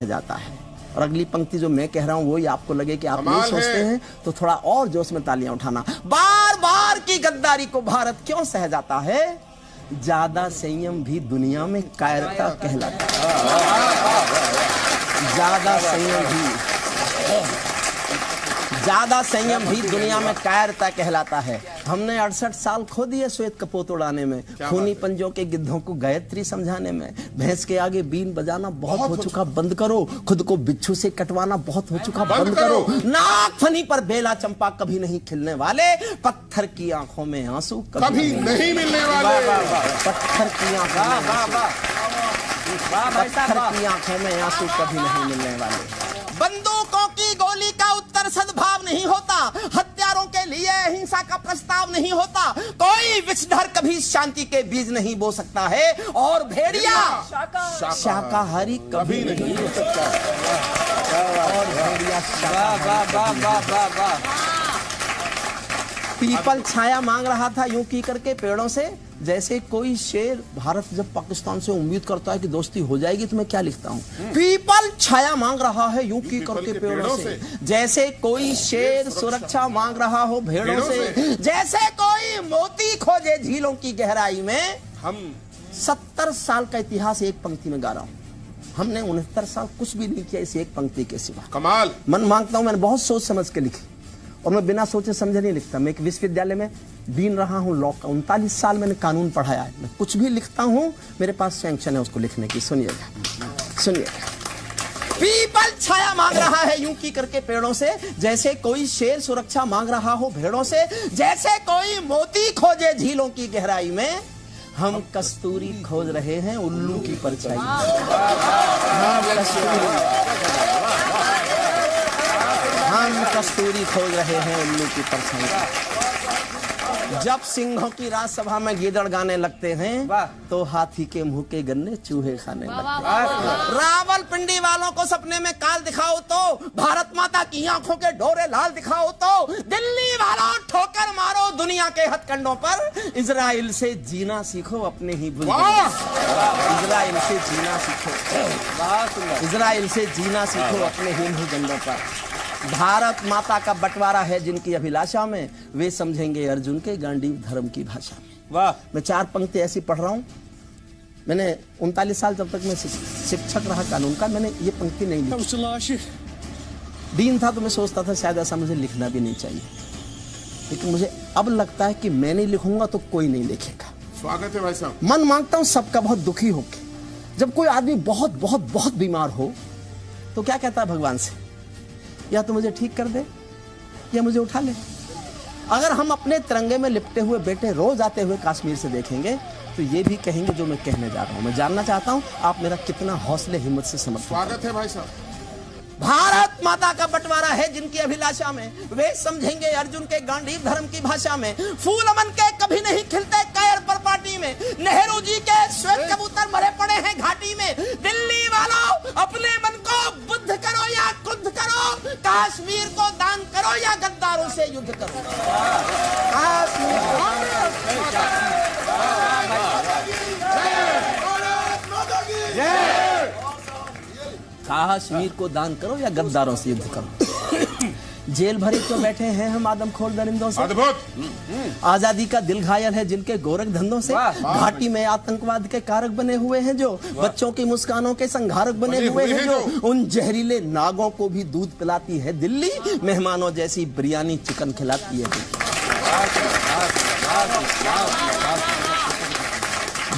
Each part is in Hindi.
जाता है। और अगली पंक्ति जो मैं कह रहा हूं वही आपको लगे कि आप नहीं सोचते हैं तो थोड़ा और जोश में तालियां उठाना। बार बार की गद्दारी को भारत क्यों सह जाता है? ज्यादा संयम भी दुनिया में कायरता कहलाता है। ज्यादा संयम भी दुनिया में कायरता कहलाता है। हमने 68 साल खो दिए श्वेत कपोत उड़ाने में, खूनी पंजों के गिद्धों को गायत्री समझाने में। भैंस के आगे बीन बजाना बहुत हो चुका, बंद करो। खुद को बिच्छू से कटवाना बहुत हो चुका, बंद करो। नाक फनी पर बेला चंपा कभी नहीं खिलने वाले, पत्थर की आंखों में आंसू कभी नहीं मिलने वाले। पत्थर की आंखों में आंसू कभी नहीं मिलने वाले। बंदूकों की गोली का उत्तर सद्भाव नहीं होता, हत्यारों के लिए हिंसा का प्रस्ताव नहीं होता। कोई विषधर कभी शांति के बीज नहीं बो सकता है, और भेड़िया शाकाहारी कभी नहीं हो सकता। और भेड़िया पीपल छाया मांग रहा था यूं की करके पेड़ों से, जैसे कोई शेर। भारत जब पाकिस्तान से उम्मीद करता है कि दोस्ती हो जाएगी तो मैं क्या लिखता हूँ? पीपल छाया मांग रहा है यूं की करके पेड़ों से, जैसे कोई शेर सुरक्षा मांग रहा हो भेड़ों से, जैसे कोई मोती खोजे झीलों की गहराई में। हम 70 साल का इतिहास एक पंक्ति में गा रहा हूँ। हमने 69 साल कुछ भी नहीं किया इस एक पंक्ति के सिवा। कमाल। मन मांगता हूँ, मैंने बहुत सोच समझ के लिखी, और मैं बिना सोचे समझे नहीं लिखता। मैं एक विश्वविद्यालय में बीन रहा हूँ लॉ का, 39 साल मैंने कानून पढ़ाया है। मैं कुछ भी लिखता हूँ मेरे पास सैंक्शन है उसको लिखने की। सुनिएगा। पीपल छाया मांग रहा है यूं की करके पेड़ों से, जैसे कोई शेर सुरक्षा मांग रहा हो भेड़ों से, जैसे कोई मोती खोजे झीलों की गहराई में। हम कस्तूरी खोज रहे हैं उल्लू की परछाई। हम कस्तूरी खोज रहे हैं उल्लू की परछाई। जब सिंहों की राजसभा में गीदड़ गाने लगते हैं तो हाथी के मुंह के गन्ने चूहे खाने लगते हैं। रावलपिंडी वालों को सपने में काल दिखाओ तो, भारत माता की आंखों के डोरे लाल दिखाओ तो, दिल्ली वालों ठोकर मारो दुनिया के हथकंडों पर। इजराइल से जीना सीखो अपने ही बुलबुल। इजराइल से जीना सीखो, इजराइल से जीना सीखो अपने ही भूखंडों पर। भारत माता का बंटवारा है जिनकी अभिलाषा में, वे समझेंगे अर्जुन के गांडीव धर्म की भाषा में। वाह। मैं 4 पंक्ति ऐसी पढ़ रहा हूँ। मैंने 39 साल जब तक मैं शिक्षक रहा कानून का, मैंने ये पंक्ति नहीं लिखी। दीन था तो मैं सोचता था शायद ऐसा मुझे लिखना भी नहीं चाहिए, लेकिन मुझे अब लगता है कि मैं नहीं लिखूंगा तो कोई नहीं लिखेगा। स्वागत है भाई साहब। मन मांगता हूँ सबका बहुत दुखी होके। जब कोई आदमी बहुत बहुत बहुत बीमार हो तो क्या कहता है भगवान से? या तो मुझे ठीक कर दे या मुझे उठा ले। अगर हम अपने तिरंगे में लिपटे हुए बेटे रोज आते हुए कश्मीर से देखेंगे तो ये भी कहेंगे जो मैं कहने जा रहा हूं। मैं जानना चाहता हूं आप मेरा कितना हौसले हिम्मत से समर्थन। स्वागत है भाई साहब। भारत माता का बंटवारा है जिनकी अभिलाषा में, वे समझेंगे अर्जुन के गांडीव धर्म की भाषा में। फूल अमन के कभी नहीं खिलते कायर पर पार्टी में, नेहरू जी के श्वेत कबूतर मरे पड़े हैं घाटी में। दिल्ली वालों अपने मन को बुद्ध करो या क्रुद्ध करो, कश्मीर को दान करो या गद्दारों से युद्ध करो। कश्मीर को दान करो या गद्दारों से युद्ध करो। जेल भरी तो बैठे हैं हम आदमखोर दरिंदों से, आजादी का दिल घायल है जिनके गोरख धंधों से। घाटी में आतंकवाद के कारक बने हुए हैं जो, बच्चों की मुस्कानों के संघारक बने हुए हैं जो, उन जहरीले नागों को भी दूध पिलाती है दिल्ली, मेहमानों जैसी बिरयानी चिकन खिलाती है।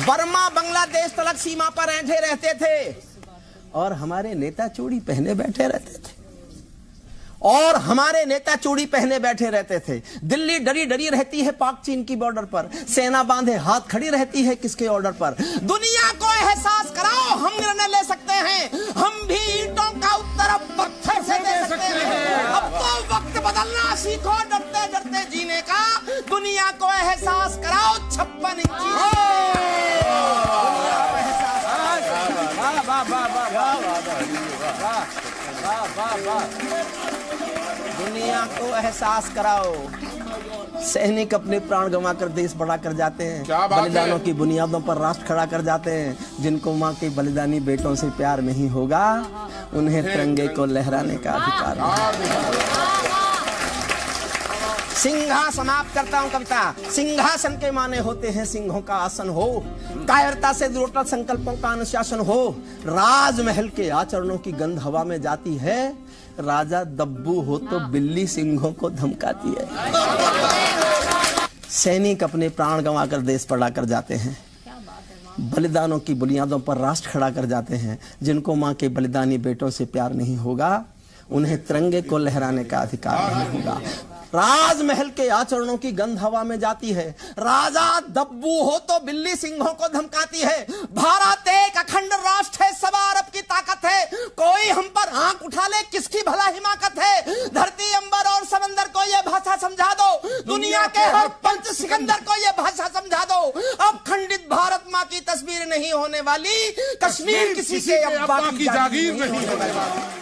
बर्मा बांग्लादेश तलक सीमा पर ऐंठे रहते थे और हमारे नेता चूड़ी पहने बैठे रहते थे, और हमारे नेता चूड़ी पहने बैठे रहते थे। दिल्ली डरी डरी रहती है पाक चीन की बॉर्डर पर, सेना बांधे हाथ खड़ी रहती है किसके ऑर्डर पर। दुनिया को एहसास कराओ हम निर्णय ले सकते हैं, हम भी ईंटों का उत्तर अब पत्थर से दे सकते हैं। अब तो वक्त बदलना सीखो डरते डरते जीने का, दुनिया को एहसास कराओ 56 इंची। दुनिया को एहसास कराओ। सैनिक अपने प्राण गंवाकर देश बढ़ा कर जाते हैं, बलिदानों की बुनियादों पर राष्ट्र खड़ा कर जाते हैं। जिनको माँ के बलिदानी बेटों से प्यार नहीं होगा उन्हें तिरंगे को लहराने का अधिकार है। सिंहा समाप्त करता हूं कविता। सिंहासन के माने होते हैं सिंहों का आसन हो, कायरता से दूर संकल्पों का अनुशासन हो, राजमहल के आचरणों की गंध हवा में जाती है, राजा दब्बू हो तो बिल्ली सिंहों को धमकाती है। सैनिक अपने प्राण गंवाकर देश पर लाकर जाते हैं, बलिदानों की बुनियादों पर राष्ट्र खड़ा कर जाते हैं। जिनको मां के बलिदानी बेटों से प्यार नहीं होगा, उन्हें तिरंगे को लहराने का अधिकार नहीं होगा। राजमहल के आचरणों की गंध हवा में जाती है, राजा दब्बू हो तो बिल्ली सिंहों को धमकाती है। भारत एक अखंड राष्ट्र है, सवा अरब की ताकत है, कोई हम पर आंख उठा ले किसकी भला हिमाकत है। धरती अंबर और समंदर को यह भाषा समझा दो, दुनिया के हर पंच सिकंदर को यह भाषा समझा दो। अब खंडित भारत माँ की तस्वीर नहीं होने वाली, कश्मीर किसी के अब्बा की जागीर नहीं होने वाली।